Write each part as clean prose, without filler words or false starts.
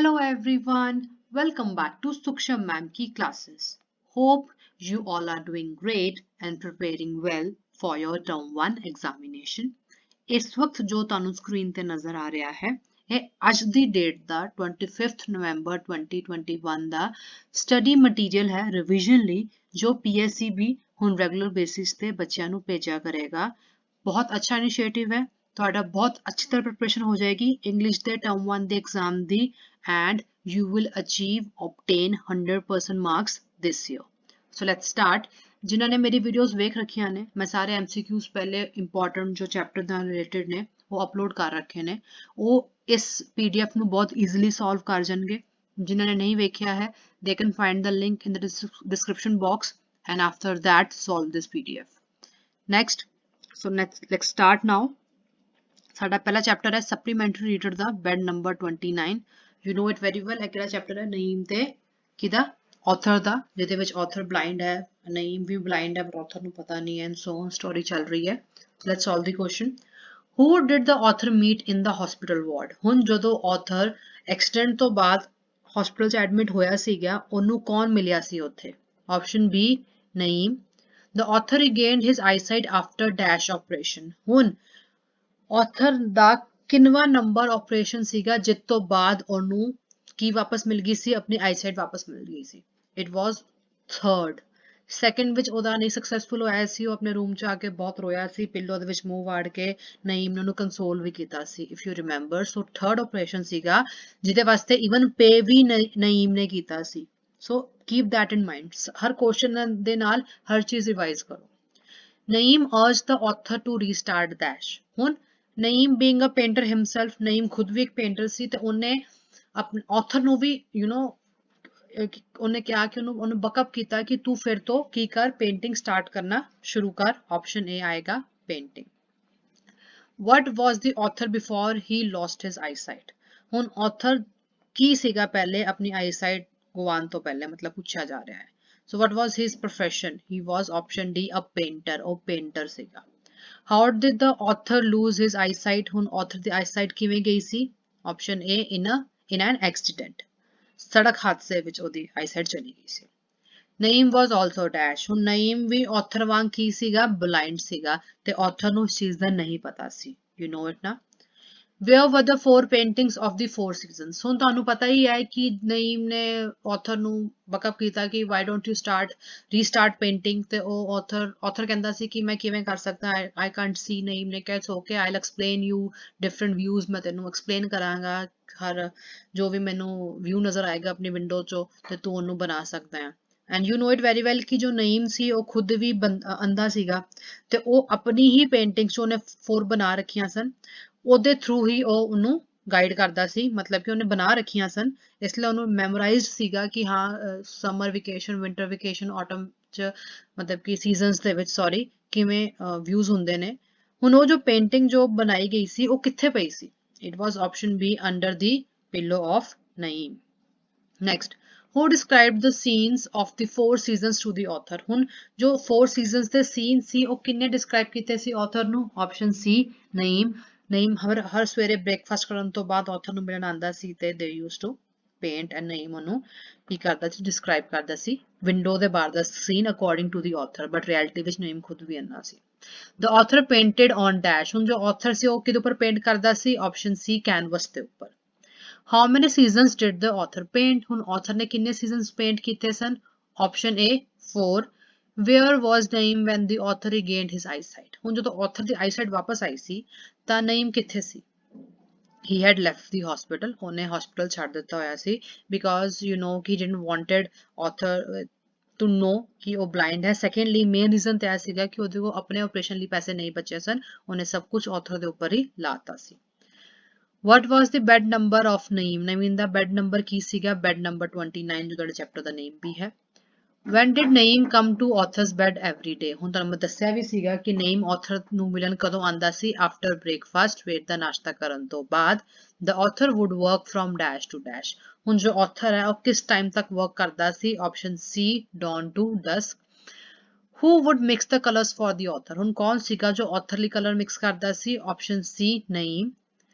Hello everyone, welcome back to Suksham ma'am ki classes. Hope you all are doing great and preparing well for your term 1 examination. ਇਸ ਵਕਤ ਜੋ ਤੁਹਾਨੂੰ screen ਤੇ ਨਜ਼ਰ ਆ ਰਿਹਾ ਹੈ ਇਹ ਅੱਜ ਦੀ ਡੇਟ ਦਾ 25th ਨਵੰਬਰ 2021 ਦਾ ਸਟੱਡੀ ਮਟੀਰੀਅਲ ਹੈ ਰਿਵੀਜ਼ਨ ਲਈ ਜੋ PSEB ਹੁਣ ਰੈਗੂਲਰ ਬੇਸਿਸ ਤੇ ਬੱਚਿਆਂ ਨੂੰ ਭੇਜਿਆ ਕਰੇਗਾ। ਬਹੁਤ ਅੱਛਾ ਇਨੀਸ਼ੀਏਟਿਵ ਹੈ, ਤੁਹਾਡਾ ਬਹੁਤ ਅੱਛੀ ਤਰ੍ਹਾਂ ਪ੍ਰੈਪਰੇਸ਼ਨ ਹੋ ਜਾਏਗੀ ਇੰਗਲਿਸ਼ ਦੇ ਟਰਮ 1 ਦੇ exam the and you will obtain 100% marks this year. So let's start. ਜਿਨ੍ਹਾਂ ਨੇ ਮੇਰੀ ਵੀਡੀਓਜ਼ ਵੇਖ ਰੱਖੀਆਂ ਨੇ ਮੈਂ ਸਾਰੇ MCQs ਪਹਿਲੇ ਇੰਪੋਰਟੈਂਟ ਜੋ ਚੈਪਟਰ ਨਾਲ ਰਿਲੇਟਡ ਨੇ ਉਹ ਅਪਲੋਡ ਕਰ ਰੱਖੇ ਨੇ, ਉਹ ਇਸ PDF ਨੂੰ ਬਹੁਤ ਈਜ਼ੀਲੀ ਸੋਲਵ ਕਰ ਜਾਣਗੇ। ਜਿਨ੍ਹਾਂ ਨੇ ਨਹੀਂ ਵੇਖਿਆ ਹੈ they can find the link in the description box and after that solve this PDF. Next, so let's start now. ਸਾਡਾ ਪਹਿਲਾ ਚੈਪਟਰ ਹੈ ਸਪਲੀਮੈਂਟਰੀ ਰੀਡਰ ਦਾ bed number 29। You know it very well. ਇਹ ਕਿਹੜਾ ਚੈਪਟਰ ਹੈ? ਨਈਮ ਤੇ ਕਿਹਦਾ? Author ਦਾ, ਜਿਹਦੇ ਵਿੱਚ ਆਥਰ ਬਲਾਈਂਡ ਹੈ, ਨਈਮ ਵੀ ਬਲਾਈਂਡ ਹੈ ਪਰ ਆਥਰ ਨੂੰ ਪਤਾ ਨਹੀਂ ਹੈ ਐਂਡ ਸੋ ਸਟੋਰੀ ਚੱਲ ਰਹੀ ਹੈ। Let's solve the question. Who did the author meet in the hospital ward? ਹੁਣ ਜਦੋਂ ਆਥਰ ਐਕਸੀਡੈਂਟ ਤੋਂ ਬਾਅਦ ਹਸਪੀਟਲ 'ਚ ਐਡਮਿਟ ਹੋਇਆ ਸੀਗਾ ਉਹਨੂੰ ਕੌਣ ਮਿਲਿਆ ਸੀ ਉੱਥੇ? Option B Naeem. The author regained his eyesight after dash operation. ਹੁਣ ਆਥਰ ਦਾ ਕਿੰਨਵਾਂ ਨੰਬਰ ਆਪਰੇਸ਼ਨ ਸੀਗਾ ਜਿਸ ਤੋਂ ਬਾਅਦ ਉਹਨੂੰ ਕੀ ਵਾਪਸ ਮਿਲ ਗਈ ਸੀ? ਆਪਣੀ ਆਈਸਾਈਟ ਵਾਪਸ ਮਿਲ ਗਈ ਸੀ। It was third. ਸੈਕਿੰਡ ਵਿੱਚ ਉਹਦਾ ਨਹੀਂ ਸਕਸੈਸਫੁਲ ਹੋਇਆ ਸੀ, ਉਹ ਆਪਣੇ ਰੂਮ 'ਚ ਆ ਕੇ ਬਹੁਤ ਰੋਇਆ ਸੀ, ਪਿੱਲੋ ਦੇ ਵਿੱਚ ਮੂੰਹ ਵਾੜ ਕੇ ਨਈਮ ਨੇ ਉਹਨੂੰ ਕੰਸੋਲ ਵੀ ਕੀਤਾ ਸੀ if you remember. So third operation ਸੀਗਾ ਜਿਹਦੇ ਵਾਸਤੇ ਇਵਨ ਪੇ ਵੀ ਨਈਮ ਨੇ ਕੀਤਾ ਸੀ। So keep that in mind, ਹਰ ਕੁਐਸਚਨ ਦੇ ਨਾਲ ਹਰ ਚੀਜ਼ ਰਿਵਾਈਜ਼ ਕਰੋ। Naeem urged the author to restart dash। ਹੁਣ Naeem being a painter himself, Naeem ਖੁਦ ਵੀ ਇੱਕ ਪੇਂਟਰ ਸੀ ਤੇ ਉਹਨੇ ਆਪਣੇ ਆਥਰ ਨੂੰ ਵੀ ਉਹਨੇ ਕਿਹਾ ਕਿ ਉਹਨੂੰ ਬਕਅਪ ਕੀਤਾ ਕਿ ਤੂੰ ਫਿਰ ਤੋਂ ਕੀ ਕਰ, ਪੇਂਟਿੰਗ ਸਟਾਰਟ ਕਰਨਾ ਸ਼ੁਰੂ ਕਰ। ਆਪਸ਼ਨ ਏ ਆਏਗਾ painting. What was the author before he lost his eyesight? ਹੁਣ ਆਥਰ ਕੀ ਸੀਗਾ ਪਹਿਲੇ ਆਪਣੀ ਆਈਸਾਈਟ ਗਵਾਉਣ ਤੋਂ ਪਹਿਲੇ, ਮਤਲਬ ਪੁੱਛਿਆ ਜਾ ਰਿਹਾ ਹੈ। So what was his profession? He was option D a painter, ਉਹ painter ਸੀਗਾ। How did the author lose his eyesight? ਹੁਣ author ਦੀ eyesight ਕਿਵੇਂ ਗਈ ਸੀ? Option A in an accident, ਸੜਕ ਹਾਦਸੇ ਵਿੱਚ ਉਹਦੀ eyesight ਚਲੀ ਗਈ ਸੀ। Naeem was also dash। ਹੁਣ ਨਈਮ ਵੀ author ਵਾਂਗ ਕੀ ਸੀਗਾ? blind ਸੀਗਾ ਤੇ author ਨੂੰ ਇਸ ਚੀਜ਼ ਦਾ ਨਹੀਂ ਪਤਾ ਸੀ। You know it ਨਾ? Where were the four paintings of the four seasons? ਹੁਣ ਤੁਹਾਨੂੰ ਪਤਾ ਹੀ ਹੈ ਕਿ ਨਈਮ ਨੇ ਆਥਰ ਨੂੰ ਬਕਅਪ ਕੀਤਾ ਕਿ why don't you restart painting, ਤੇ ਉਹ ਆਥਰ ਕਹਿੰਦਾ ਸੀ ਕਿ ਮੈਂ ਕਿਵੇਂ ਕਰ ਸਕਦਾ, I can't see। ਨਈਮ ਨੇ ਕਿਹਾ it's okay, I'll explain you different views, ਮੈਂ ਤੈਨੂੰ explain ਕਰਾਂਗਾ ਹਰ ਜੋ ਵੀ ਮੈਨੂੰ ਵਿਊ ਨਜ਼ਰ ਆਏਗਾ ਆਪਣੀ ਵਿੰਡੋ ਚੋਂ ਤੇ ਤੂੰ ਉਹਨੂੰ ਬਣਾ ਸਕਦਾ ਹੈ। And you know it very well ਕਿ ਜੋ ਨਈਮ ਸੀ ਉਹ ਖੁਦ ਵੀ ਅੰਧਾ ਸੀਗਾ ਤੇ ਉਹ ਆਪਣੀ ਹੀ ਪੇਂਟਿੰਗਸ ਉਹਨੇ 4 ਬਣਾ ਰੱਖੀਆਂ ਸਨ, ਉਹਦੇ ਥਰੂ ਹੀ ਉਹ ਉਹਨੂੰ ਗਾਈਡ ਕਰਦਾ ਸੀ, ਮਤਲਬ ਕਿ ਉਹਨੇ ਬਣਾ ਰੱਖੀਆਂ ਸਨ ਇਸ ਲਈ ਉਹਨੂੰ ਮੈਮੋਰਾਈਜ਼ਡ ਸੀਗਾ ਕਿ ਹਾਂ summer vacation, winter vacation, autumn 'ਚ ਮਤਲਬ ਕਿ ਸੀਜ਼ਨਸ ਦੇ ਵਿੱਚ ਸੌਰੀ ਕਿਵੇਂ ਵਿਊਜ਼ ਹੁੰਦੇ ਨੇ। ਹੁਣ ਉਹ ਜੋ ਪੇਂਟਿੰਗ ਜੋ ਬਣਾਈ ਗਈ ਸੀ ਉਹ ਕਿੱਥੇ ਪਈ ਸੀ? It was option B under the pillow of Naeem. Next, who described the scenes of the four seasons to the author? ਹੁਣ ਜੋ 4 seasons ਦੇ ਸੀਨ ਸੀ ਉਹ ਕਿੰਨੇ ਡਿਸਕ੍ਰਾਈਬ ਕੀਤੇ ਸੀ ਆਥਰ ਨੂੰ? Option C Naeem. ਨਈਮ ਹਰ ਸਵੇਰੇ ਬ੍ਰੇਕਫਾਸਟ ਕਰਨ ਤੋਂ ਬਾਅਦ ਆਥਰ ਨੂੰ ਮਿਲਣ ਆਉਂਦਾ ਸੀ ਤੇ they use to paint and Naeem ਉਹਨੂੰ ਕੀ ਕਰਦਾ ਸੀ? ਡਿਸਕ੍ਰਾਈਬ ਕਰਦਾ ਸੀ ਵਿੰਡੋ ਦੇ ਬਾਹਰ ਦਾ scene according to the author, but reality ਵਿੱਚ ਨਈਮ ਖੁਦ ਵੀ ਅੰਨਾ ਸੀ। The author painted on dash। ਹੁਣ ਜੋ ਆਥਰ ਸੀ ਉਹ ਕਿਹਦੇ ਉੱਪਰ ਪੇਂਟ ਕਰਦਾ ਸੀ? ਆਪਸ਼ਨ ਸੀ ਕੈਨਵਸ ਦੇ ਉੱਪਰ। How many seasons did the author paint? ਹੁਣ author ਨੇ ਕਿੰਨੇ seasons paint ਕੀਤੇ ਸਨ? Option A 4। Where was Naeem when the author regained his eyesight? ਹੁਣ ਜਦੋਂ author ਦੀ eyesight ਵਾਪਸ ਆਈ ਸੀ ਤਾਂ ਨਈਮ ਕਿੱਥੇ ਸੀ? He had left the hospital। ਉਹਨੇ hospital ਛੱਡ ਦਿੱਤਾ ਹੋਇਆ ਸੀ because you know he didn't wanted author to know ਕਿ ਉਹ blind ਹੈ। Secondly main reason ਤਾਂ ਇਹ ਸੀਗਾ ਕਿ ਉਹਦੇ ਕੋਲ ਆਪਣੇ operation ਲਈ ਪੈਸੇ ਨਹੀਂ ਬਚੇ ਸਨ, ਉਹਨੇ ਸਭ ਕੁਝ author ਦੇ ਉੱਪਰ ਹੀ ਲਾਤਾ ਸੀ। What was the bed number of Naeem? Naeem the bed number ਕੀ ਸੀਗਾ? bed number 29 ਜੋ ਤੁਹਾਡੇ ਚੈਪਟਰ ਦਾ ਨੇਮ ਵੀ ਹੈ। When did Naeem come to author's bed every day? ਹੁਣ ਤੁਹਾਨੂੰ ਮੈਂ ਦੱਸਿਆ ਵੀ ਸੀਗਾ ਕਿ ਨਈਮ author ਨੂੰ ਮਿਲਣ ਕਦੋਂ ਆਂਦਾ ਸੀ? after breakfast, ਸਵੇਰ ਦਾ ਨਾਸ਼ਤਾ ਕਰਨ ਤੋਂ ਬਾਅਦ। The author would work from dash to dash। ਹੁਣ ਜੋ author ਹੈ ਉਹ ਕਿਸ ਟਾਈਮ ਤੱਕ work ਕਰਦਾ ਸੀ? Option C dawn to dusk। Who would mix the colors for the author? ਹੁਣ ਕੌਣ ਸੀਗਾ ਜੋ author ਲਈ color mix ਕਰਦਾ ਸੀ? Option C Naeem.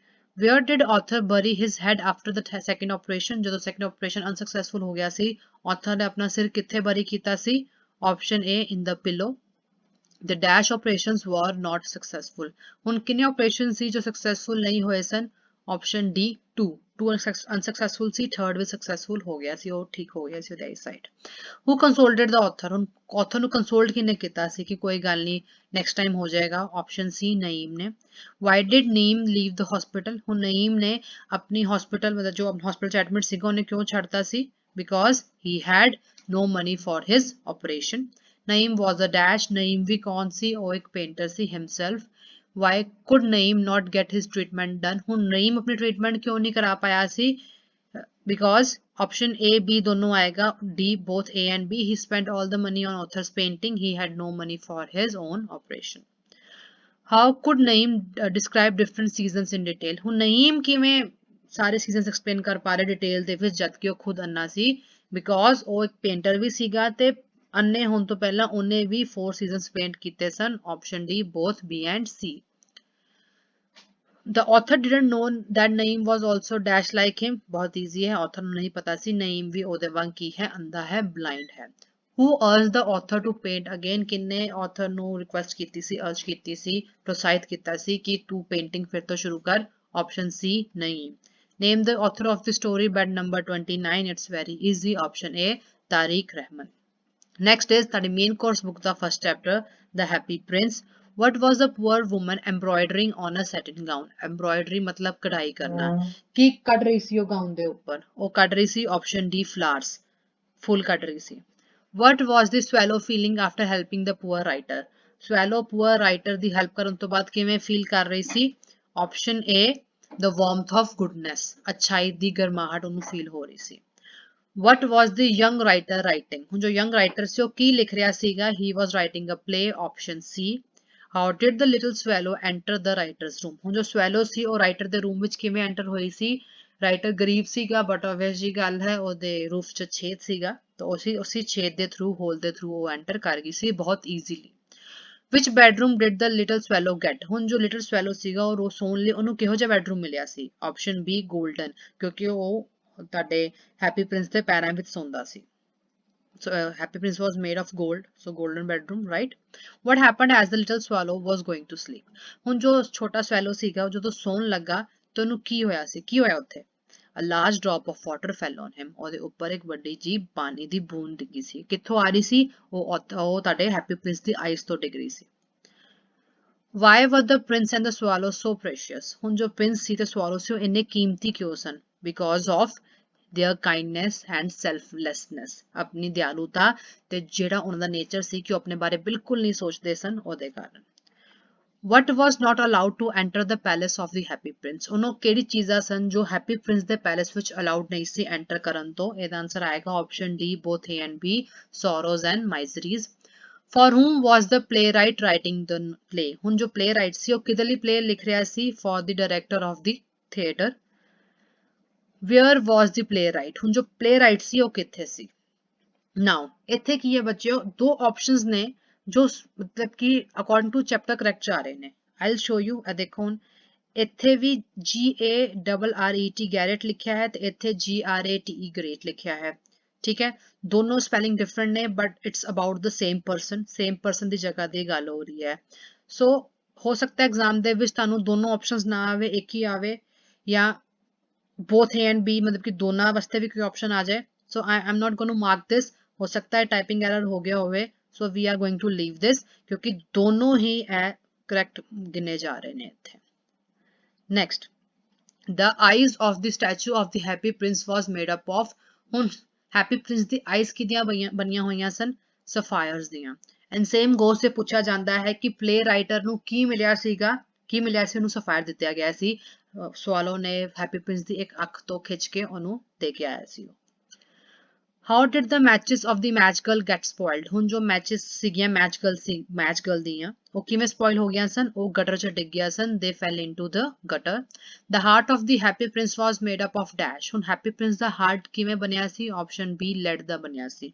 Where did author bury his head after the second operation? ਜਦੋਂ second operation unsuccessful ਹੋ ਗਿਆ ਸੀ, author ਨੇ ਆਪਣਾ ਸਿਰ ਕਿੱਥੇ bury ਕੀਤਾ ਸੀ? Option A, in the pillow. The dash operations were not successful. ਹੁਣ ਕਿੰਨੇ ਆਪਰੇਸ਼ਨ ਸੀ ਜੋ successful ਨਹੀਂ ਹੋਏ ਸਨ? Option D, 2 unsuccessful ਸੀ, third ਵੀ successful ਹੋ ਗਿਆ ਸੀ, ਉਹ ਠੀਕ ਹੋ ਗਿਆ ਸੀ ਉਹਦੀ side. Who consoled the author? ਹੁਣ author ਨੂੰ console ਕਿਹਨੇ ਕੀਤਾ ਸੀ ਕਿ ਕੋਈ ਗੱਲ ਨਹੀਂ next time ਹੋ ਜਾਏਗਾ? Option C, ਨਈਮ ਨੇ। Why did Naeem leave the hospital? ਹੁਣ ਨਈਮ ਨੇ ਆਪਣੀ hospital ਮਤਲਬ ਜੋ hospital ਚ admit ਸੀਗਾ ਉਹਨੇ ਕਿਉਂ ਛੱਡਤਾ ਸੀ? Because he had no money for his operation. Naeem was a dash, Naeem ਵੀ ਕੌਣ ਸੀ? ਉਹ ਇੱਕ painter C himself. Why could Naeem not get his treatment done? ਹੁਣ ਨਈਮ ਆਪਣੀ treatment ਕਿਉਂ ਨਹੀਂ ਕਰਾ ਪਾਇਆ ਸੀ? Because option A, B दोनों आएगा, D both A and B. He spent all the money on author's painting. He had no money for his own operation. How could Naeem describe different seasons in detail? ਹੁਣ ਨਈਮ ਕਿਵੇਂ ਸਾਰੇ seasons explain ਕਰ ਪਾ ਰਿਹਾ detail ਦੇ ਵਿੱਚ ਜਦ ਕਿ ਉਹ ਖੁਦ ਅੰਨਾ ਸੀ? Because ਉਹ ਇੱਕ painter ਵੀ ਸੀਗਾ ਤੇ ਅੰਨੇ ਹੋਣ ਤੋਂ ਪਹਿਲਾਂ ਉਹਨੇ ਵੀ 4 seasons paint ਕੀਤੇ ਸਨ। Option D, both B and C. The author didn't know that Naeem was also dash like him. बहुत easy है, author ਨੂੰ नहीं पता सी नईम भी ਉਹਦੇ ਵਾਂਗ ਕੀ ਹੈ, अंधा है, blind है। Who urged the author to paint again? किन्ने author ਨੂੰ request ਕੀਤੀ ਸੀ, urge ਕੀਤੀ ਸੀ, प्रोत्साहित ਕੀਤਾ ਸੀ कि तू painting फिर तो शुरू कर? Option C, Naeem. Name the author of the story bed number 29. It's very easy. Option A, Tariq Rahman. Next is the main course book, the first chapter, The Happy Prince. What was the poor woman embroidering on a satin gown? Embroidery मतलब कढ़ाई करना। की cut रही सी वो gown दे ऊपर? वो cut रही सी option D, flowers, फूल cut रही सी। What was the swallow feeling after helping the poor writer? Swallow poor writer the help ਕਰਨ ਤੋਂ ਬਾਅਦ ਕਿਵੇਂ feel ਕਰ ਰਹੀ ਸੀ? Option A, the warmth of goodness, अच्छाई ਦੀ ਗਰਮਾਹਟ ਉਹਨੂੰ feel ਹੋ ਰਹੀ ਸੀ। What was the young writer writing? ਹੁਣ ਜੋ young writer ਸੀ ਉਹ ਕੀ ਲਿਖ ਰਿਹਾ ਸੀਗਾ? He was writing a play. Option C. How did the little swallow enter the writer's room? ਹੁਣ ਜੋ swallow ਸੀ ਉਹ writer ਦੇ room ਵਿੱਚ ਕਿਵੇਂ enter ਹੋਈ ਸੀ? writer ਗਰੀਬ ਸੀਗਾ but obvious ਜੀ ਗੱਲ ਹੈ ਉਹਦੇ roof 'ਚ ਛੇਦ ਸੀਗਾ ਤਾਂ ਉਸੇ ਛੇਦ ਦੇ through hole ਦੇ through ਉਹ enter ਕਰ ਗਈ ਸੀ ਬਹੁਤ easily. Which bedroom did the little swallow get? ਹੁਣ ਜੋ little swallow ਸੀਗਾ ਉਹ ਸੌਣ ਲਈ ਉਹਨੂੰ ਕਿਹੋ ਜਿਹਾ bedroom ਮਿਲਿਆ ਸੀ? Option B, golden, ਕਿਉਂਕਿ ਉਹ ਤੁਹਾਡੇ ਹੈਪੀ ਪ੍ਰਿੰਸ ਦੇ ਪੈਰਾਂ ਵਿੱਚ ਸੌਂਦਾ ਸੀ। So Happy Prince was made of gold, so golden bedroom, right? What happened as the little swallow was going to sleep? ਹੁਣ ਜੋ ਛੋਟਾ swallow ਸੀਗਾ ਉਹ ਜਦੋਂ ਸੌਣ ਲੱਗਾ ਤਾਂ ਉਹਨੂੰ ਕੀ ਹੋਇਆ ਸੀ? ਕੀ ਹੋਇਆ ਉੱਥੇ? A large drop of water fell on him. ਉਹਦੇ ਉੱਪਰ ਇੱਕ ਵੱਡੀ ਜੀ ਪਾਣੀ ਦੀ ਬੂੰਦ ਡਿੱਗੀ ਸੀ। ਕਿੱਥੋਂ ਆ ਰਹੀ ਸੀ? ਉਹ ਤੁਹਾਡੇ ਹੈਪੀ ਪ੍ਰਿੰਸ ਦੀ ਆਈਜ਼ ਤੋਂ ਡਿੱਗ ਰਹੀ ਸੀ। Why were the prince and the swallow so precious? ਹੁਣ ਜੋ ਪ੍ਰਿੰਸ ਸੀ ਤੇ swallow ਸੀ ਉਹ ਇੰਨੇ ਕੀਮਤੀ ਕਿਉਂ ਸਨ? Because of their kindness and selflessness. ਆਪਣੀ ਦਿਆਲੁਤਾ ਤੇ ਜਿਹੜਾ ਉਹਨਾਂ ਦਾ ਨੇਚਰ ਸੀ ਕਿ ਉਹ ਆਪਣੇ ਬਾਰੇ ਬਿਲਕੁਲ ਨਹੀਂ ਸੋਚਦੇ ਸਨ ਉਹਦੇ ਕਾਰਨ। What was not allowed to enter the palace of the happy prince? ਉਹਨੂੰ ਕਿਹੜੀ ਚੀਜ਼ਾਂ ਸਨ ਜੋ ਹੈਪੀ ਪ੍ਰਿੰਸ ਦੇ ਪੈਲੇਸ ਵਿੱਚ ਅਲਾਉਡ ਨਹੀਂ ਸੀ ਐਂਟਰ ਕਰਨ ਤੋਂ? ਇਹਦਾ ਆਨਸਰ ਆਏਗਾ option D, both A and B, sorrows and miseries. For whom was the playwright writing the play? ਹੁਣ ਜੋ playwright ਸੀ ਉਹ ਕਿਹਦੇ ਲਈ play ਲਿਖ ਰਿਹਾ ਸੀ? For the director of the theatre. Where was the playwright? ਹੁਣ ਜੋ playwright ਸੀ ਉਹ ਕਿੱਥੇ ਸੀ? Now ਇੱਥੇ ਕੀ ਹੈ ਬੱਚਿਓ? ਦੋ options ਨੇ ਜੋ ਮਤਲਬ ਕਿ according to chapter correct ਜਾ ਰਹੇ ਨੇ। I'll show you। ਇਹ ਦੇਖੋ ਹੁਣ ਇੱਥੇ ਵੀ GARRET ਗੈਰੇਟ ਲਿਖਿਆ ਹੈ ਤੇ ਇੱਥੇ GRATE ਗ੍ਰੇਟ ਲਿਖਿਆ ਹੈ। ਠੀਕ ਹੈ, ਦੋਨੋਂ ਸਪੈਲਿੰਗ ਡਿਫਰੈਂਟ ਨੇ but it's about the same person ਦੀ ਜਗ੍ਹਾ ਦੀ ਗੱਲ ਹੋ ਰਹੀ ਹੈ। ਸੋ ਹੋ ਸਕਦਾ ਐਗਜ਼ਾਮ ਦੇ ਵਿੱਚ ਤੁਹਾਨੂੰ ਦੋਨੋਂ ਆਪਸ਼ਨਸ ਨਾ ਆਵੇ, ਇੱਕ ਹੀ ਆਵੇ, ਜਾਂ both A and B मतलब कि दोनों वास्ते भी कोई ऑप्शन आ जाए। So I'm not going to mark this। हो सकता है टाइपिंग एरर हो गया होवे। So we are going to leave this क्योंकि दोनों ही correct गिने जा रहे हैं इत्थे। Next, the eyes of the statue of the happy prince was made up of। ਹੁਣ happy prince ਦੀ eyes ਕਿਹਦੀਆਂ ਬਣੀਆਂ ਹੋਈਆਂ ਸਨ? sapphires ਦੀਆਂ। And same goes से पूछा ਜਾਂਦਾ है कि play writer ਨੂੰ ਕੀ ਮਿਲਿਆ ਸੀਗਾ? ਕੀ ਮਿਲਿਆ ਸੀ ਉਹਨੂੰ? sapphire ਦਿੱਤਾ ਗਿਆ ਸੀ। ਸਵਾਲੋ ਨੇ ਹੈਪੀ ਪ੍ਰਿੰਸ ਦੀ ਇੱਕ ਅੱਖ ਤੋਂ ਖਿੱਚ ਕੇ ਉਹਨੂੰ ਦੇ ਕੇ ਆਇਆ ਸੀ। How did the matches of the match girl get spoiled? ਹੁਣ ਜੋ ਮੈਚਸ ਸੀਗੀਆਂ ਮੈਚ ਗਰਲ ਦੀਆਂ ਉਹ ਕਿਵੇਂ ਸਪੋਇਲ ਹੋ ਗਈਆਂ ਸਨ? ਉਹ ਗਟਰ 'ਚ ਡਿੱਗ ਗਿਆ ਸਨ। They fell into the gutter. The heart of the happy prince was made up of dash। ਹੁਣ ਹੈਪੀ ਪ੍ਰਿੰਸ ਦਾ ਹਾਰਟ ਕਿਵੇਂ ਬਣਿਆ ਸੀ? Option B, lead ਦਾ ਬਣਿਆ ਸੀ।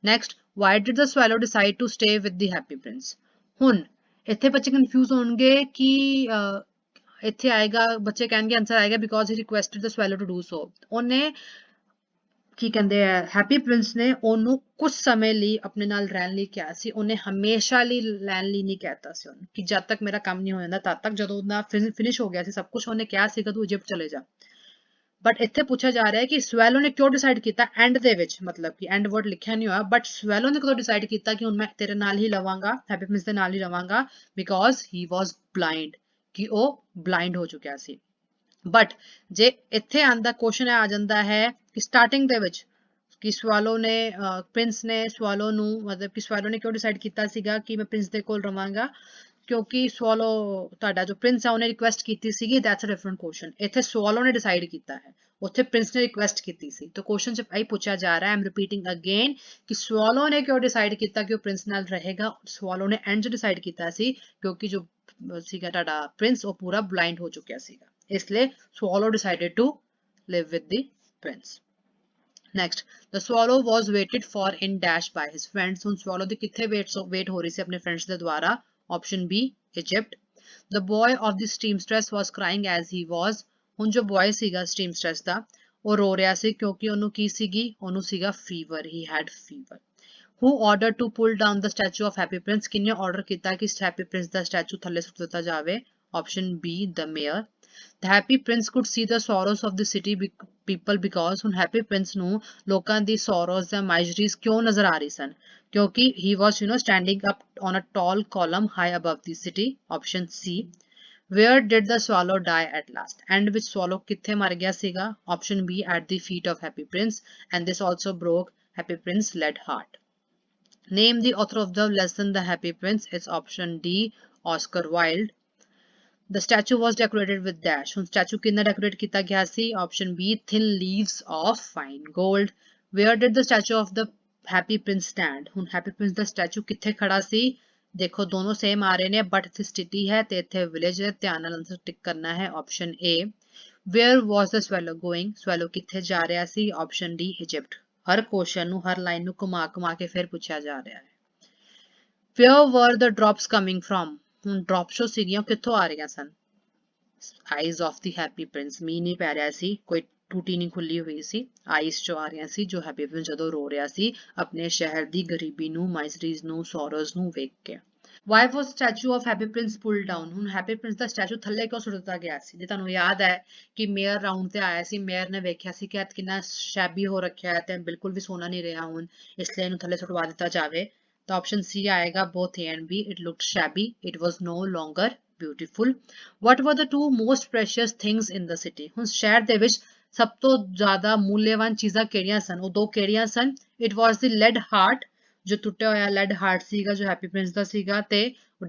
Next, why did the swallow decide to stay with the happy prince? ਹੁਣ ਇੱਥੇ ਬੱਚੇ confuse ਹੋਣਗੇ ਕਿ ਇੱਥੇ ਆਏਗਾ, ਬੱਚੇ ਕਹਿਣਗੇ ਆਂਸਰ ਆਏਗਾ because he requested the swallow to do so. ਉਹਨੇ ਕੀ ਕਹਿੰਦੇ ਆ, ਹੈਪੀ ਪ੍ਰਿੰਸ ਨੇ ਉਹਨੂੰ ਕੁਝ ਸਮੇਂ ਲਈ ਆਪਣੇ ਨਾਲ ਰਹਿਣ ਲਈ ਕਿਹਾ ਸੀ, ਉਹਨੇ ਹਮੇਸ਼ਾ ਲਈ ਰਹਿਣ ਲਈ ਨਹੀਂ ਕਹਿਤਾ ਸੀ ਉਹਨੂੰ ਕਿ ਜਦ ਤੱਕ ਮੇਰਾ ਕੰਮ ਨਹੀਂ ਹੋ ਜਾਂਦਾ ਤਦ ਤੱਕ। ਜਦੋਂ ਉਹਦਾ ਫਿਨਿਸ਼ ਹੋ ਗਿਆ ਸੀ ਸਭ ਕੁਝ, ਉਹਨੇ ਕਿਹਾ ਸੀਗਾ ਤੂੰ ਇਜਿਪਟ ਚਲੇ ਜਾ। ਬਟ ਇੱਥੇ ਪੁੱਛਿਆ ਜਾ ਰਿਹਾ ਹੈ ਕਿ ਸਵੈਲੋ ਨੇ ਕਿਉਂ ਡਿਸਾਈਡ ਕੀਤਾ ਐਂਡ ਦੇ ਵਿੱਚ, ਮਤਲਬ ਕਿ ਐਂਡ ਵਰਡ ਲਿਖਿਆ ਨਹੀਂ ਹੋਇਆ, ਬਟ ਸਵੈਲੋ ਨੇ ਕਦੋਂ ਡਿਸਾਈਡ ਕੀਤਾ ਕਿ ਹੁਣ ਮੈਂ ਤੇਰੇ ਨਾਲ ਹੀ ਰਵਾਂਗਾ, ਹੈਪੀ ਪ੍ਰਿੰਸ ਦੇ ਨਾਲ ਹੀ ਰਵਾਂਗਾ, ਬਿਕੋਜ਼ ਹੀ ਵਾਸ ਬਲਾਈਂਡ, ਕਿ ਉਹ ਬਲਾਈਂਡ ਹੋ ਚੁੱਕਿਆ ਸੀ। ਬਟ ਜੇ ਇੱਥੇ ਆਂਦਾ ਕੁਐਸਚਨ ਆ ਜਾਂਦਾ ਹੈ ਕਿ ਸਟਾਰਟਿੰਗ ਦੇ ਵਿੱਚ ਕਿ ਸਵਾਲੋ ਨੇ ਪ੍ਰਿੰਸ ਨੇ ਸਵਾਲੋ ਨੂੰ, ਮਤਲਬ ਕਿ ਸਵਾਲੋ ਨੇ ਕਿਉਂ ਡਿਸਾਈਡ ਕੀਤਾ ਸੀਗਾ ਕਿ ਮੈਂ ਪ੍ਰਿੰਸ ਦੇ ਕੋਲ ਰਵਾਂਗਾ, ਕਿਉਂਕਿ ਸਵਾਲੋ ਤੁਹਾਡਾ ਜੋ ਪ੍ਰਿੰਸ ਹੈ ਉਹਨੇ ਰਿਕੁਐਸਟ ਕੀਤੀ ਸੀਗੀ, ਦੈਟਸ ਅ ਡਿਫਰੈਂਟ ਕੁਐਸਚਨ। ਇੱਥੇ ਸਵਾਲੋ ਨੇ ਡਿਸਾਈਡ ਕੀਤਾ ਹੈ, ਉੱਥੇ ਪ੍ਰਿੰਸ ਨੇ ਰਿਕੁਐਸਟ ਕੀਤੀ ਸੀ। ਤਾਂ ਕੁਐਸਚਨ ਚ ਇਹ ਪੁੱਛਿਆ ਜਾ ਰਿਹਾ ਹੈ, ਆਈ ਐਮ ਰਿਪੀਟਿੰਗ ਅਗੇਨ, ਕਿ ਸਵਾਲੋ ਨੇ ਕਿਉਂ ਡਿਸਾਈਡ ਕੀਤਾ ਕਿ ਉਹ ਪ੍ਰਿੰਸ ਨਾਲ ਰਹੇਗਾ। ਸਵਾਲੋ ਨੇ ਐਂਡ ਚ ਡਿਸਾਈਡ ਕੀਤਾ ਸੀ ਕਿਉਂਕਿ ਜੋ ਸੀਗਾ ਤੁਹਾਡਾ ਪ੍ਰਿੰਸ ਉਹ ਪੂਰਾ ਬਲਾਈਂਡ ਹੋ ਚੁੱਕਿਆ ਸੀਗਾ, ਇਸ ਲਈ swallow decided to live with the prince. Next, the swallow was waited for in dash by his friends. ਹੁਣ swallow ਦੀ ਕਿੱਥੇ wait ਹੋ ਰਹੀ ਸੀ ਆਪਣੇ friends ਦੇ ਦੁਆਰਾ? Option B, Egypt. The boy of the seamstress was crying as he was. ਹੁਣ ਜੋ boy ਸੀਗਾ seamstress ਦਾ, ਉਹ ਰੋ ਰਿਹਾ ਸੀ ਕਿਉਂਕਿ ਉਹਨੂੰ ਕੀ ਸੀਗੀ? ਉਹਨੂੰ ਸੀਗਾ fever. He had fever. Who ordered to pull down the statue of Happy Prince? ਕਿੰਨੇ order ਕੀਤਾ ਕਿ Happy Prince ਦਾ statue ਥੱਲੇ ਸੁੱਟ ਦਿੱਤਾ ਜਾਵੇ? Option B, the mayor. The Happy Prince could see the sorrows of the city people because ਹੁਣ Happy Prince ਨੂੰ ਲੋਕਾਂ ਦੀ sorrows ਜਾਂ miseries ਕਿਉਂ ਨਜ਼ਰ ਆ ਰਹੀ ਸਨ? ਕਿਉਂਕਿ he was standing up on a tall column high above the city. Option C. Where did the swallow die at last? End ਵਿੱਚ swallow ਕਿੱਥੇ ਮਰ ਗਿਆ ਸੀਗਾ? Option B, at the feet of Happy Prince, and this also broke Happy Prince's lead heart. Name the author of the lesson The Happy Prince. It's option D, Oscar Wilde. The statue was decorated with dash. ਹੁਣ statue ਕਿੰਨਾ decorate ਕੀਤਾ ਗਿਆ ਸੀ? Option B, thin leaves of fine gold. Where did the statue of the Happy Prince stand? ਹੁਣ Happy Prince ਦਾ statue ਕਿੱਥੇ ਖੜਾ ਸੀ? ਦੇਖੋ ਦੋਨੋਂ same ਆ ਰਹੇ ਨੇ, ਬਟ ਇੱਥੇ ਸਿਟੀ ਹੈ ਤੇ ਇੱਥੇ ਵਿਲੇਜ ਹੈ, ਧਿਆਨ ਨਾਲ ਆਨਸਰ ਟਿਕ ਕਰਨਾ ਹੈ। Option A. Where was the swallow going? swallow ਕਿੱਥੇ ਜਾ ਰਿਹਾ ਸੀ? Option D, Egypt. ਹਰ ਕੁਐਸਚਨ ਨੂੰ, ਹਰ ਲਾਈਨ ਨੂੰ ਘੁਮਾ ਕੇ ਫਿਰ ਪੁੱਛਿਆ ਜਾ ਰਿਹਾ ਹੈ। Where were the drops coming from? ਹੁਣ ਡ੍ਰੌਪ ਸ਼ੋ ਸੀਗੀਆਂ ਕਿੱਥੋਂ ਆ ਰਹੀਆਂ ਸਨ? Eyes of the Happy Prince, ਮੀਂਹ ਨਹੀਂ ਪੈ ਰਿਹਾ ਸੀ, ਕੋਈ ਟੂਟੀ ਨਹੀਂ ਖੁੱਲੀ ਹੋਈ ਸੀ, ਆਈਜ਼ ਚੋਂ ਆ ਰਹੀਆਂ ਸੀ ਜੋ ਹੈਪੀ ਪ੍ਰਿੰਸ ਜਦੋਂ ਰੋ ਰਿਹਾ ਸੀ ਆਪਣੇ ਸ਼ਹਿਰ ਦੀ ਗਰੀਬੀ ਨੂੰ, ਮਾਈਜ਼ਰੀਜ਼ ਨੂੰ, ਸੋਰੋਜ਼ ਨੂੰ ਵੇਖ ਕੇ। Why was statue of Happy Prince pull down? ਹੁਣ ਹੈਪੀ ਪ੍ਰਿੰਸ ਦਾ ਸਟੈਚੂ ਥੱਲੇ ਕਿਉਂ ਸੁੱਟ ਦਿੱਤਾ ਗਿਆ ਸੀ? ਜੇ ਤੁਹਾਨੂੰ ਯਾਦ ਹੈ ਕਿ ਮੇਅਰ ਰਾਉਂਡ ਤੇ ਆਇਆ ਸੀ, ਮੇਅਰ ਨੇ ਵੇਖਿਆ ਸੀ ਕਿ ਕਿੰਨਾ ਸ਼ੈਬੀ ਹੋ ਰੱਖਿਆ ਹੈ ਤੇ ਬਿਲਕੁਲ ਵੀ ਸੋਨਾ ਨਹੀਂ ਰਿਹਾ ਹੁਣ, ਇਸ ਲਈ ਇਹਨੂੰ ਥੱਲੇ ਸੁੱਟਵਾ ਦਿੱਤਾ ਜਾਵੇ। ਤਾਂ ਆਪਸ਼ਨ ਸੀ ਆਏਗਾ, both A and B. It looked shabby. It was no longer beautiful. What were the two most precious things in the city? ਹੁਣ ਸ਼ਹਿਰ ਦੇ ਵਿੱਚ ਸਭ ਤੋਂ ਜ਼ਿਆਦਾ ਮੁੱਲੇਵਾਨ ਚੀਜ਼ਾਂ ਕਿਹੜੀਆਂ ਸਨ? ਉਹ ਦੋ ਕਿਹੜੀਆਂ ਸਨ? It was the lead heart, ਜੋ ਟੁੱਟਿਆ ਹੋਇਆ lead heart ਸੀਗਾ ਜੋ ਹੈਪੀ ਪ੍ਰਿੰਸ ਦਾ ਸੀਗਾ, ਤੇ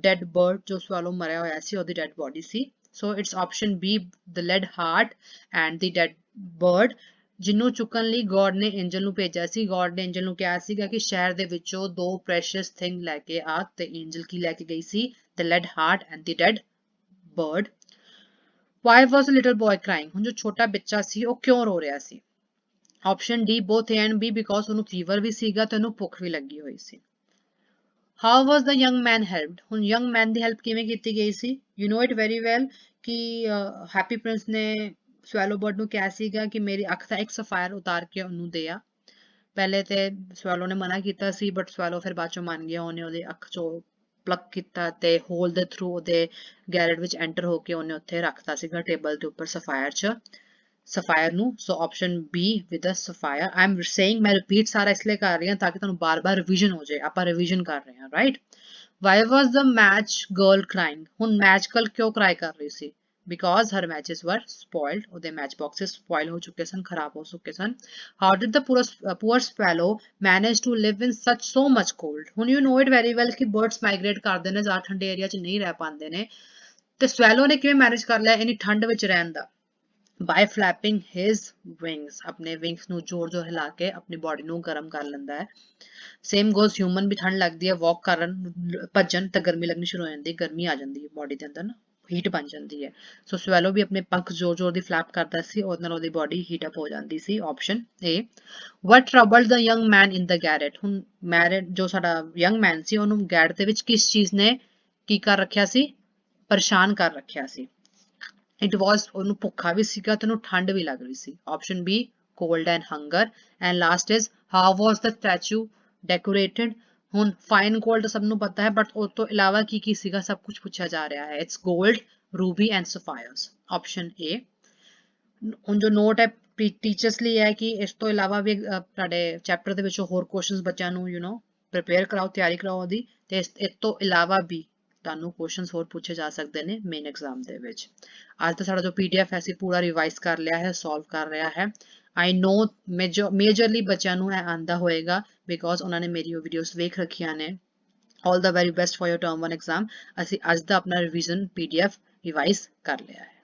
dead bird ਜੋ ਸਵਾਲੋ ਮਰਿਆ ਹੋਇਆ ਸੀ, ਉਹਦੀ dead body C. So it's option B, the lead heart and the dead bird. ਜਿਹਨੂੰ ਚੁੱਕਣ ਲਈ ਗੋਡ ਨੇ ਐਂਜਲ ਨੂੰ ਭੇਜਿਆ ਸੀ। ਗੋਡ ਨੇ ਐਂਜਲ ਨੂੰ ਕਿਹਾ ਸੀਗਾ ਕਿ ਸ਼ਹਿਰ ਦੇ ਵਿੱਚੋਂ ਦੋ ਪ੍ਰੈਸ਼ੀਅਸ ਥਿੰਗ ਲੈ ਕੇ ਆ, ਤੇ ਐਂਜਲ ਕੀ ਲੈ ਕੇ ਗਈ ਸੀ? the lead heart and the dead bird. Why was the little boy crying? ਹੁਣ ਜੋ ਛੋਟਾ ਬੱਚਾ ਸੀ ਉਹ ਕਿਉਂ ਰੋ ਰਿਹਾ ਸੀ? Option D, both A and B, because ਉਹਨੂੰ ਫੀਵਰ ਵੀ ਸੀਗਾ ਤੇ ਉਹਨੂੰ ਭੁੱਖ ਵੀ ਲੱਗੀ ਹੋਈ ਸੀ। How was the young man helped? ਹੁਣ young man ਦੀ ਹੈਲਪ ਕਿਵੇਂ ਕੀਤੀ ਗਈ ਸੀ? You know it very well ਕਿ ਹੈਪੀ ਪ੍ਰਿੰਸ ਨੇ ਸਵੈਲੋ ਬਰਡ ਨੂੰ ਕਿਹਾ ਸੀਗਾ ਕਿ ਮੇਰੀ ਅੱਖ ਦਾ ਇੱਕ ਸਫਾਇਰ ਉਤਾਰ ਕੇ ਉਹਨੂੰ ਦੇ ਆ। ਪਹਿਲੇ ਤੇ ਸਵੈਲੋ ਨੇ ਮਨਾ ਕੀਤਾ ਸੀ, ਬਟ ਸਵੈਲੋ ਫਿਰ ਬਾਅਦ ਚੋਂ ਮੰਨ ਗਿਆ। ਉਹਨੇ ਉਹਦੇ ਅੱਖ ਚੋਂ ਪਲੱਕ ਕੀਤਾ ਤੇ ਹੋਲ ਦੇ ਥਰੂ ਉਹਦੇ ਗੈਰੇਟ ਵਿੱਚ ਐਂਟਰ ਹੋ ਕੇ ਉਹਨੇ ਉੱਥੇ ਰੱਖਤਾ ਸੀਗਾ ਟੇਬਲ ਦੇ ਉੱਪਰ ਸਫਾਇਰ ਨੂੰ। So option B with a sapphire. I am saying, ਮੈਂ ਰਿਪੀਟ ਸਾਰਾ ਇਸ ਲਈ ਕਰ ਰਹੀ ਹਾਂ ਤਾਂ ਕਿ ਤੁਹਾਨੂੰ ਬਾਰ-ਬਾਰ ਰਿਵੀਜ਼ਨ ਹੋ ਜਾਏ। ਆਪਾਂ ਰਿਵੀਜ਼ਨ ਕਰ ਰਹੇ ਹਾਂ, ਰਾਈਟ। ਵਾਈ ਵਾਸ ਦ ਮੈਚ ਗਰਲ ਕ੍ਰਾਈਂਗ? ਹੁਣ ਮੈਚ ਗਰਲ ਕਿਉਂ ਕਰਾਈ ਕਰ ਰਹੀ ਸੀ? because her matches were spoiled. ਉਹਦੇ ਮੈਚ ਬਾਕਸਸ ਸਪੋਇਲ ਹੋ ਚੁੱਕੇ ਸਨ, ਖਰਾਬ ਹੋ ਚੁੱਕੇ ਸਨ। How did the poor swallow manage to live in such so much cold? ਹੁਣ you know it very well ਕਿ birds migrate ਕਰਦੇ ਨੇ, ਜ਼ਿਆਦਾ ਠੰਡੇ ਏਰੀਆ 'ਚ ਨਹੀਂ ਰਹਿ ਪਾਉਂਦੇ ਨੇ, ਤੇ swallow ਨੇ ਕਿਵੇਂ ਮੈਨੇਜ ਕਰ ਲਿਆ ਇੰਨੀ ਠੰਡ ਵਿੱਚ ਰਹਿਣ ਦਾ? by flapping his wings, ਆਪਣੇ ਵਿੰਗਸ ਨੂੰ ਜ਼ੋਰ-ਜ਼ੋਰ ਹਿਲਾ ਕੇ ਆਪਣੀ ਬੋਡੀ ਨੂੰ ਗਰਮ ਕਰ ਲੈਂਦਾ ਹੈ। ਸੇਮ ਗੋਜ਼ ਹਿਊਮਨ ਵੀ ਠੰਡ ਲੱਗਦੀ ਹੈ, ਵਾਕ ਕਰਨ, ਭੱਜਣ ਤਾਂ ਗਰਮੀ ਲੱਗਣੀ ਸ਼ੁਰੂ ਹੋ ਜਾਂਦੀ ਹੈ, ਗਰਮੀ ਆ ਜਾਂਦੀ ਹੈ ਬੋਡੀ ਦੇ ਅੰਦਰ ਨਾ, ਹੀਟ ਬਣ ਜਾਂਦੀ ਹੈ। ਸੋ ਸਵੈਲੋ ਵੀ ਆਪਣੇ ਪੰਖ ਜ਼ੋਰ-ਜ਼ੋਰ ਦੀ ਫਲੈਪ ਕਰਦਾ ਸੀ, ਉਹਦੇ ਨਾਲ ਉਹਦੀ ਬੋਡੀ ਹੀਟ ਅਪ ਹੋ ਜਾਂਦੀ ਸੀ। Option A. What troubled the young man in the garret? ਹੁਣ ਮੈਰਿਡ ਜੋ ਸਾਡਾ ਯੰਗ ਮੈਨ ਸੀ ਉਹਨੂੰ ਗੈਰਟ ਦੇ ਵਿੱਚ ਕਿਸ ਚੀਜ਼ ਨੇ ਕੀ ਕਰ ਰੱਖਿਆ ਸੀ? ਪਰੇਸ਼ਾਨ ਕਰ ਰੱਖਿਆ ਸੀ। ਇਟ ਵਾਸ ਉਹਨੂੰ ਭੁੱਖਾ ਵੀ ਸੀਗਾ ਤੇ ਉਹਨੂੰ ਠੰਡ ਵੀ ਲੱਗ ਰਹੀ ਸੀ। Option B cold and hunger. And last is how was the statue decorated. ਹੁਣ ਫਾਈਨ ਗੋਲਡ ਸਭ ਨੂੰ ਪਤਾ ਹੈ, ਬਟ ਉਸ ਤੋਂ ਇਲਾਵਾ ਕੀ ਸੀਗਾ ਸਭ ਕੁਝ ਪੁੱਛਿਆ ਜਾ ਰਿਹਾ ਹੈ। It's gold, ruby and sapphires. Option A. ਹੁਣ ਜੋ ਨੋਟ ਹੈ ਟੀਚਰਸ ਲਈ ਹੈ ਕਿ ਇਸ ਤੋਂ ਇਲਾਵਾ ਵੀ ਤੁਹਾਡੇ ਚੈਪਟਰ ਦੇ ਵਿੱਚੋਂ ਹੋਰ ਕੁਐਸਚਨਸ ਬੱਚਿਆਂ ਨੂੰ ਪ੍ਰਪੇਅਰ ਕਰਾਓ, ਤਿਆਰੀ ਕਰਾਓ ਉਹਦੀ, ਤੇ ਇਸ ਤੋਂ ਇਲਾਵਾ ਵੀ ਤੁਹਾਨੂੰ ਕੁਐਸਚਨਸ ਹੋਰ ਪੁੱਛੇ ਜਾ ਸਕਦੇ ਨੇ ਮੇਨ ਐਗਜ਼ਾਮ ਦੇ ਵਿੱਚ। ਅੱਜ ਤਾਂ ਸਾਡਾ ਜੋ ਪੀਡੀਐਫ ਹੈ ਅਸੀਂ ਪੂਰਾ ਰਿਵਾਈਜ਼ ਕਰ ਲਿਆ ਹੈ, ਸੋਲਵ ਕਰ ਰਿਹਾ ਹੈ। ਆਈ ਨੋ ਮੇਜਰਲੀ ਬੱਚਿਆਂ ਨੂੰ ਇਹ ਆਂਦਾ ਹੋਏਗਾ ਬਿਕੋਜ਼ ਉਹਨਾਂ ਨੇ ਮੇਰੀ ਉਹ ਵੀਡੀਓਜ਼ ਵੇਖ ਰੱਖੀਆਂ ਨੇ। All the very best for your term 1 exam. ਅਸੀਂ ਅੱਜ ਦਾ ਆਪਣਾ ਰਿਵੀਜ਼ਨ ਪੀਡੀਐਫ ਰਿਵਾਈਜ਼ ਕਰ ਲਿਆ ਹੈ।